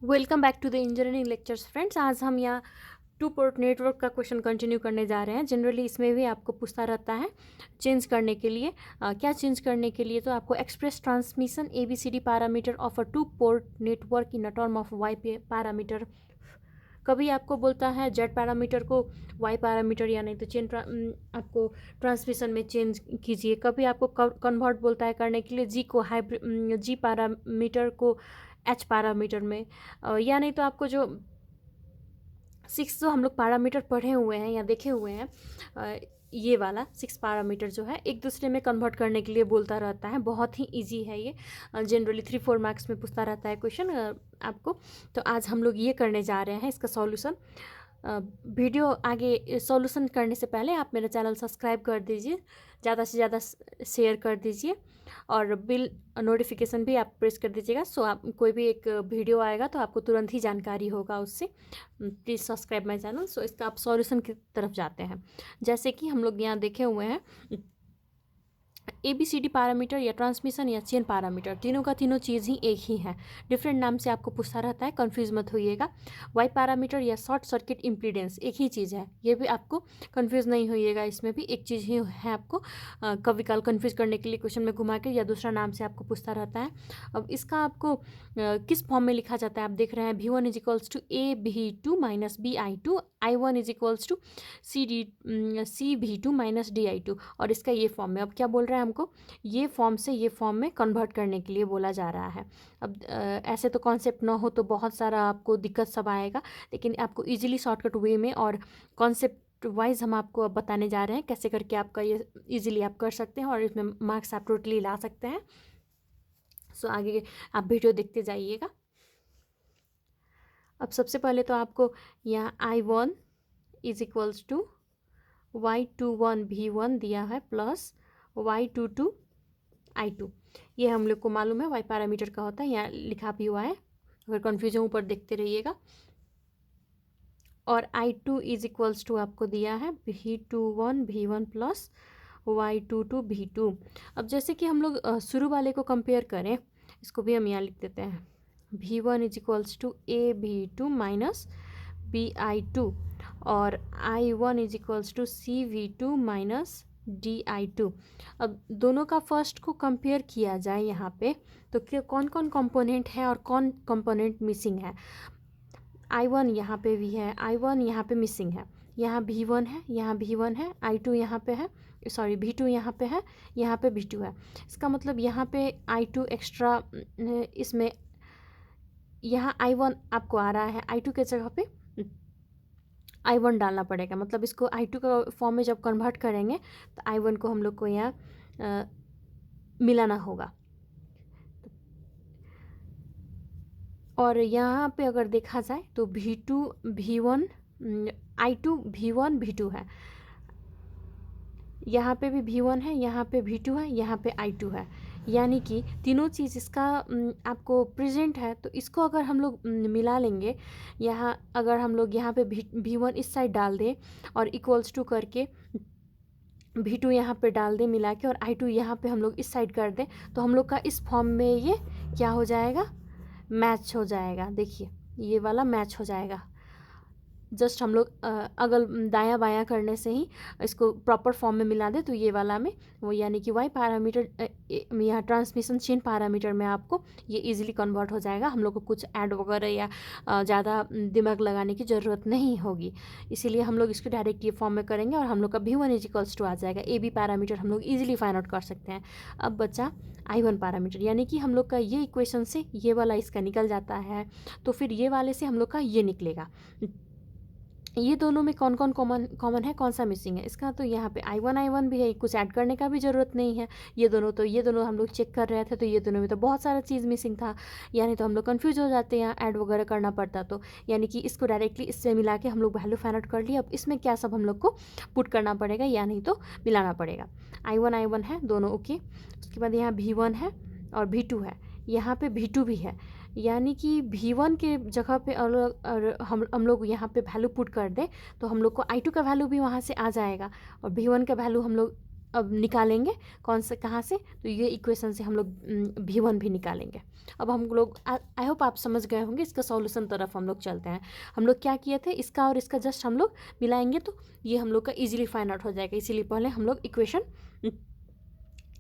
Welcome back to the engineering lectures friends. आज हम यहाँ टू पोर्ट नेटवर्क का क्वेश्चन कंटिन्यू करने जा रहे हैं। जनरली इसमें भी आपको पूछता रहता है चेंज करने के लिए क्या चेंज करने के लिए, तो आपको express transmission ABCD parameter of a two port network in a term of Y parameter. कभी आपको बोलता है जेड पैरामीटर को वाई पैरामीटर या नहीं तो आपको ट्रांसमिशन में चेंज कीजिए। कभी आपको कन्वर्ट बोलता है करने के लिए जी को हाइब्रिड जी पैरामीटर को एच पैरामीटर में, या नहीं तो आपको जो 6 जो हम लोग पैरामीटर पढ़े हुए हैं या देखे हुए हैं, ये वाला 6 पैरामीटर जो है एक दूसरे में कन्वर्ट करने के लिए बोलता रहता है। बहुत ही इजी है ये, जनरली 3-4 मार्क्स में पूछता रहता है क्वेश्चन आपको। तो आज हम लोग ये करने जा रहे हैं इसका सॉल्यूशन। वीडियो आगे सॉल्यूशन करने से पहले आप मेरा चैनल सब्सक्राइब कर दीजिए, ज़्यादा से ज़्यादा शेयर कर दीजिए और बिल नोटिफिकेशन भी आप प्रेस कर दीजिएगा। सो आप कोई भी एक वीडियो आएगा तो आपको तुरंत ही जानकारी होगा उससे। Please subscribe my channel. So इसका आप सॉल्यूशन की तरफ जाते हैं। जैसे कि हम लोग यहाँ देखे हुए हैं ABCD पैरामीटर या ट्रांसमिशन या चेन पैरामीटर, तीनों का तीनों चीज़ ही एक ही है। डिफरेंट नाम से आपको पूछता रहता है, कंफ्यूज मत होइएगा। वाई पैरामीटर या शॉर्ट सर्किट इम्पीडेंस एक ही चीज़ है, ये भी आपको कंफ्यूज नहीं होइएगा। इसमें भी एक चीज़ ही है। आपको कभी काल कंफ्यूज करने के लिए क्वेश्चन में घुमा के या दूसरा नाम से आपको पूछता रहता है। अब इसका आपको किस फॉर्म में लिखा जाता है आप देख रहे हैं। V1 is equals to AB2 minus BI2, I1 is equals to CV2 minus DI2, और इसका ये फॉर्म में। अब क्या बोल रहा है हमको, ये फॉर्म से ये फॉर्म में कन्वर्ट करने के लिए बोला जा रहा है। अब ऐसे तो कॉन्सेप्ट ना हो तो बहुत सारा आपको दिक्कत सब आएगा, लेकिन आपको इजीली शॉर्टकट वे में और कॉन्सेप्ट वाइज हम आपको अब बताने जा रहे हैं कैसे करके आपका ये इजीली आप कर सकते हैं और इसमें मार्क्स आप टोटली ला सकते हैं। सो आगे आप वीडियो देखते जाइएगा। अब सबसे पहले तो आपको यहाँ I1 is equals to Y21 V1 दिया है प्लस Y22 I2। ये हम लोग को मालूम है वाई पैरामीटर का होता है, यहाँ लिखा भी हुआ है, अगर कन्फ्यूजन ऊपर देखते रहिएगा। और I2 इज इक्वल्स टू आपको दिया है V21 V1 plus Y22 V2। अब जैसे कि हम लोग शुरू वाले को कंपेयर करें, इसको भी हम यहाँ लिख देते हैं। V1 is equals to AB2 minus BI2 और I1 is equals to CV2 minus DI2। अब दोनों का फर्स्ट को कंपेयर किया जाए यहाँ पे, तो कौन कौन कंपोनेंट है और कौन कंपोनेंट मिसिंग है। I1 यहाँ पे भी है, I1 यहाँ पे मिसिंग है, यहाँ V1 है, यहाँ V1 है, I2 यहाँ पे है, सॉरी V2 यहाँ पे है, यहाँ पे V2 है। इसका मतलब यहाँ पे I2 एक्स्ट्रा, इसमें यहाँ I1 आपको आ रहा है, I2 के जगह पे I1 डालना पड़ेगा। मतलब इसको I2 का फॉर्म में जब कन्वर्ट करेंगे तो I1 को हम लोग को यहाँ मिलाना होगा। और यहाँ पे अगर देखा जाए तो V2 V1 I2 V1 V2 है, यहाँ पे भी V1 है, यहाँ पे V2 है, यहाँ पे I2 है, यानी कि तीनों चीज़ इसका आपको प्रेजेंट है। तो इसको अगर हम लोग मिला लेंगे, यहाँ अगर हम लोग यहाँ पे V1 इस साइड डाल दें और इक्वल्स टू करके V2 यहाँ पे डाल दें मिला के, और I2 यहाँ पे हम लोग इस साइड कर दें, तो हम लोग का इस फॉर्म में ये क्या हो जाएगा, मैच हो जाएगा। देखिए ये वाला मैच हो जाएगा। जस्ट हम लोग अगल दायां बायां करने से ही इसको प्रॉपर फॉर्म में मिला दे तो ये वाला में वो, यानी कि वाई पैरामीटर यहाँ ट्रांसमिशन चेन पैरामीटर में आपको ये इजीली कन्वर्ट हो जाएगा। हम लोग को कुछ ऐड वगैरह या ज़्यादा दिमाग लगाने की ज़रूरत नहीं होगी, इसीलिए हम लोग इसको डायरेक्ट ये फॉर्म में करेंगे और हम लोग का V1 इज इक्वल्स टू आ जाएगा। AB पैरामीटर हम लोग ईजिली फाइंड आउट कर सकते हैं। अब बचा I1 पैरामीटर, यानी कि हम लोग का ये इक्वेशन से ये वाला इसका निकल जाता है, तो फिर ये वाले से हम लोग का ये निकलेगा। ये दोनों में कौन कौन कॉमन है, कौन सा मिसिंग है। इसका तो यहाँ पे I1 भी है, कुछ ऐड करने का भी ज़रूरत नहीं है। ये दोनों हम लोग चेक कर रहे थे तो ये दोनों में तो बहुत सारा चीज़ मिसिंग था, यानी तो हम लोग कंफ्यूज हो जाते हैं, ऐड वगैरह करना पड़ता। तो यानी कि इसको डायरेक्टली इससे मिला के हम लोग वैल्यू फाइंड आउट कर लिए। अब इसमें क्या सब हम लोग को पुट करना पड़ेगा या नहीं तो मिलाना पड़ेगा। I1 है दोनों, ओके। उसके बाद यहाँ V1 है और V2 है, यहाँ पे V2 भी है, यानी कि V1 के जगह पे और हम लोग यहाँ पे वैल्यू पुट कर दें तो हम लोग को I2 का वैल्यू भी वहाँ से आ जाएगा और V1 का वैल्यू हम लोग अब निकालेंगे कौन से कहाँ से, तो ये इक्वेशन से हम लोग V1 भी निकालेंगे। अब हम लोग आई होप आप समझ गए होंगे। इसका सॉल्यूशन तरफ हम लोग चलते हैं। हम लोग क्या किए थे, इसका और इसका जस्ट हम लोग मिलाएंगे तो ये हम लोग का इजीली फाइंड आउट हो जाएगा। इसीलिए पहले हम लोग इक्वेशन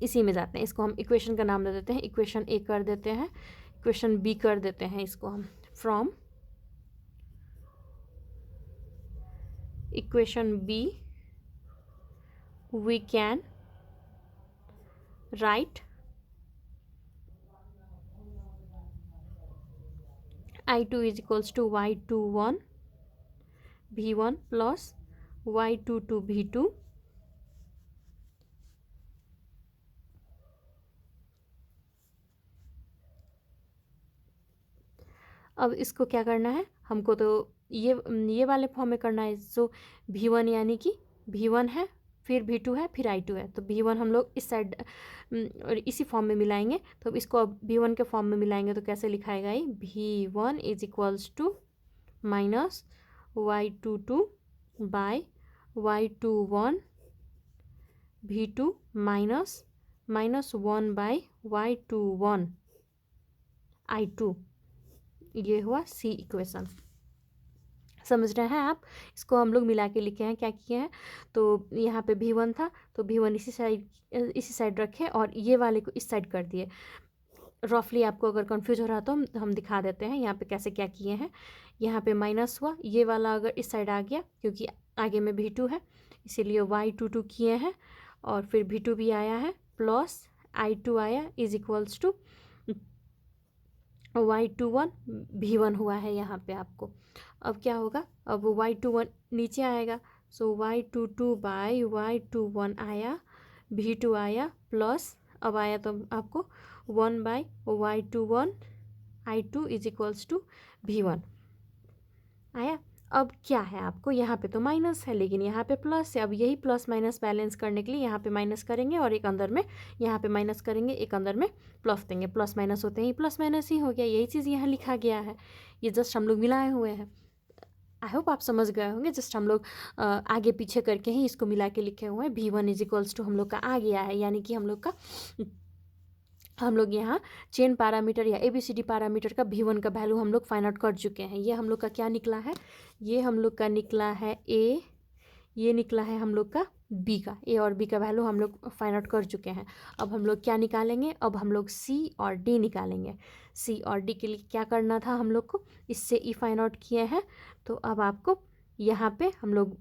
इसी में जाते हैं। इसको हम इक्वेशन का नाम दे देते हैं, इक्वेशन ए कर देते हैं, इक्वेशन बी कर देते हैं इसको हम। From equation B we can write I2 is equals to y21 v1 plus y22 v2 अब इसको क्या करना है हमको, तो ये वाले फॉर्म में करना है। सो v1 यानी कि v1 है, फिर v2 है, फिर i2 है, तो v1 हम लोग इस साइड और इसी फॉर्म में मिलाएंगे। तो इसको अब v1 के फॉर्म में मिलाएंगे तो कैसे लिखाएगा ये, v1 is equals to minus y22 by y21 v2 minus -1 by y21 i2। ये हुआ सी इक्वेशन। समझ रहे हैं आप? इसको हम लोग मिला के लिखे हैं, क्या किए हैं, तो यहाँ पे v1 था तो v1 इसी साइड रखे और ये वाले को इस साइड कर दिए। रफली आपको अगर कंफ्यूज हो रहा तो हम दिखा देते हैं यहाँ पे कैसे क्या किए हैं। यहाँ पे माइनस हुआ, ये वाला अगर इस साइड आ गया क्योंकि आगे में v2 है इसीलिए y22 किए हैं, और फिर v2 भी आया है प्लस i2 आया is equals to y21 v1 हुआ है यहाँ पे आपको। अब क्या होगा, अब y21 नीचे आएगा, सो y22 बाय y21 आया, v2 आया प्लस अब आया तो आपको 1 by y21 i2 is equals to v1 आया। अब क्या है आपको, यहाँ पे तो माइनस है लेकिन यहाँ पे प्लस है। अब यही प्लस माइनस बैलेंस करने के लिए यहाँ पे माइनस करेंगे और एक अंदर में यहाँ पे माइनस करेंगे, एक अंदर में प्लस देंगे। प्लस माइनस होते ही प्लस माइनस ही हो गया, यही चीज़ यहाँ लिखा गया है। ये जस्ट हम लोग मिलाए हुए हैं। आई होप आप समझ गए होंगे। जस्ट हम लोग आगे पीछे करके ही इसको मिला के लिखे हुए हैं। v1 इज इक्वल्स टू हम लोग का आ गया है, यानी कि हम लोग यहाँ चेन पैरामीटर या ABCD पैरामीटर का v1 का वैल्यू हम लोग फाइंड आउट कर चुके हैं। ये हम लोग का क्या निकला है, ये हम लोग का निकला है A, ये निकला है हम लोग का B का। A और B का वैल्यू हम लोग फाइंड आउट कर चुके हैं। अब हम लोग क्या निकालेंगे, अब हम लोग C और D निकालेंगे। C और D के लिए क्या करना था हम लोग को, इससे E फाइंड आउट किए हैं। तो अब आपको यहाँ पे हम लोग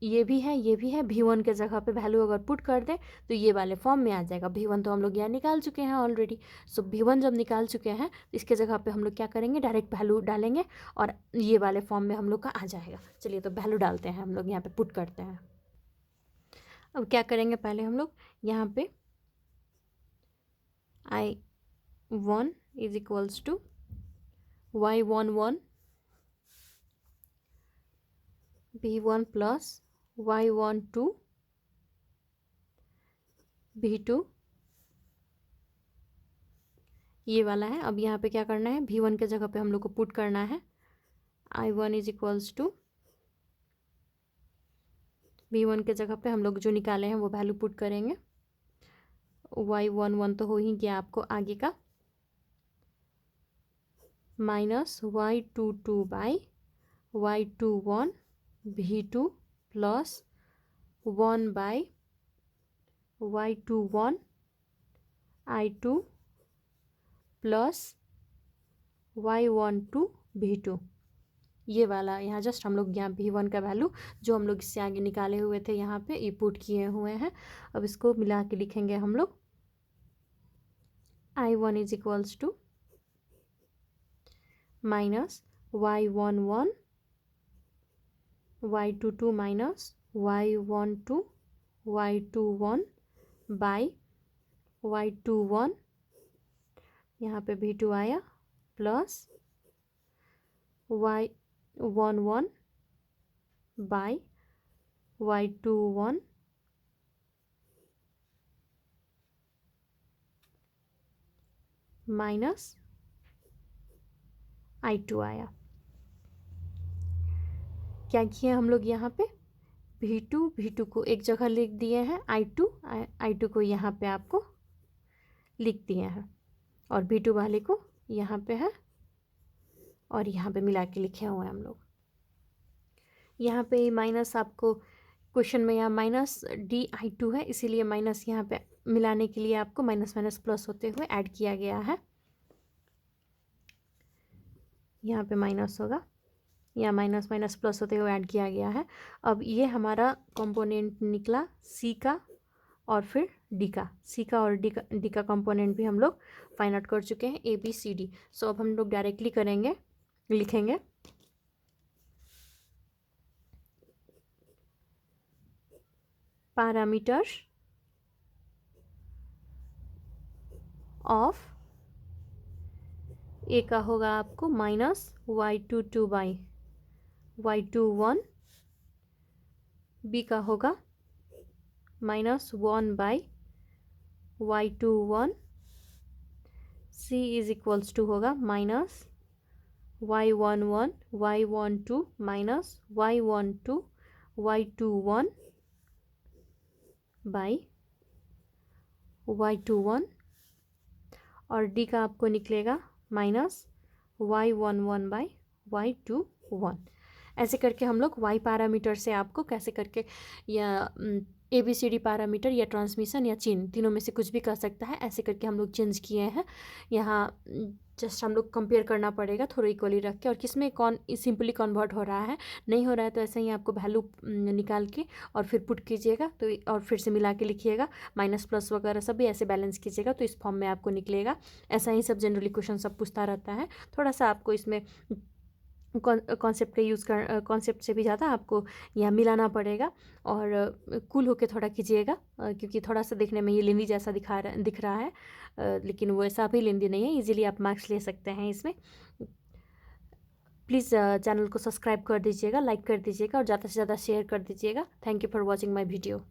ये भी है v1 के जगह पे वैल्यू अगर पुट कर दें तो ये वाले फॉर्म में आ जाएगा। v1 तो हम लोग यहाँ निकाल चुके हैं ऑलरेडी। सो v1 जब निकाल चुके हैं इसके जगह पे हम लोग क्या करेंगे, डायरेक्ट वैल्यू डालेंगे और ये वाले फॉर्म में हम लोग का आ जाएगा। चलिए तो वैल्यू डालते हैं, हम लोग यहाँ पे पुट करते हैं। अब क्या करेंगे, पहले हम लोग यहाँ पे I1 is equals to y11 v1 plus y12 v2 ये वाला है। अब यहाँ पे क्या करना है, v1 के जगह पे हम लोग को पुट करना है। I1 is equals to v1 के जगह पे हम लोग जो निकाले हैं वो वैल्यू पुट करेंगे। y11 तो हो ही गया आपको आगे का, minus y22 by y21 v2 plus 1 by y21 i2 plus y12 v2। ये वाला यहाँ जस्ट हम लोग यहाँ v1 का वैल्यू जो हम लोग इससे आगे निकाले हुए थे यहाँ पे ये पुट किए हुए हैं। अब इसको मिला के लिखेंगे हम लोग। I1 is equals to minus y11 y22 minus y12 y21 by y21 यहाँ पे v2 आया plus y11 by y21 minus I2 आया। क्या किया हम लोग यहाँ पे, V2 को एक जगह लिख दिए हैं, I2 को यहाँ पे आपको लिख दिए हैं, और V2 वाले को यहाँ पे है और यहाँ पे मिला के लिखे हुए हैं हम लोग। यहाँ पे माइनस आपको क्वेश्चन में यहाँ -DI2 है, इसीलिए माइनस यहाँ पे मिलाने के लिए आपको माइनस माइनस प्लस होते हुए ऐड किया गया है। यहाँ पे माइनस होगा, या माइनस माइनस प्लस होते हुए ऐड किया गया है। अब ये हमारा कंपोनेंट निकला सी का और फिर डी का। सी का और डी का कंपोनेंट भी हम लोग फाइंड आउट कर चुके हैं, ABCD। सो अब हम लोग डायरेक्टली करेंगे, लिखेंगे पैरामीटर्स ऑफ ए का होगा आपको -y22 बाई y21, बी का होगा -1 by y21, C is equals to होगा -y11 y12 -y12 y21 by y21, और डी का आपको निकलेगा -y11 बाई y21। ऐसे करके हम लोग y पैरामीटर से आपको कैसे करके, या ABCD पैरामीटर या ट्रांसमिशन या चेन, तीनों में से कुछ भी कर सकता है, ऐसे करके हम लोग चेंज किए हैं। यहाँ जस्ट हम लोग कंपेयर करना पड़ेगा थोड़ा इक्वली रख के, और किसमें कौन सिंपली कन्वर्ट हो रहा है, नहीं हो रहा है तो ऐसे ही आपको वैल्यू निकाल के और फिर पुट कीजिएगा, तो और फिर से मिला के लिखिएगा, माइनस प्लस वगैरह सब भी ऐसे बैलेंस कीजिएगा, तो इस फॉर्म में आपको निकलेगा। ऐसा ही सब जनरली क्वेश्चन सब पूछता रहता है। थोड़ा सा आपको इसमें कॉन्सेप्ट का यूज़ कर, कॉन्सेप्ट से भी ज़्यादा आपको यहाँ मिलाना पड़ेगा, और कूल होके थोड़ा कीजिएगा, क्योंकि थोड़ा सा देखने में ये लेंदी जैसा दिख रहा है, लेकिन वो ऐसा भी लेंदी नहीं है, इजीली आप मार्क्स ले सकते हैं इसमें। प्लीज़ चैनल को सब्सक्राइब कर दीजिएगा, लाइक कर दीजिएगा और ज़्यादा से ज़्यादा शेयर कर दीजिएगा। Thank you for watching my video.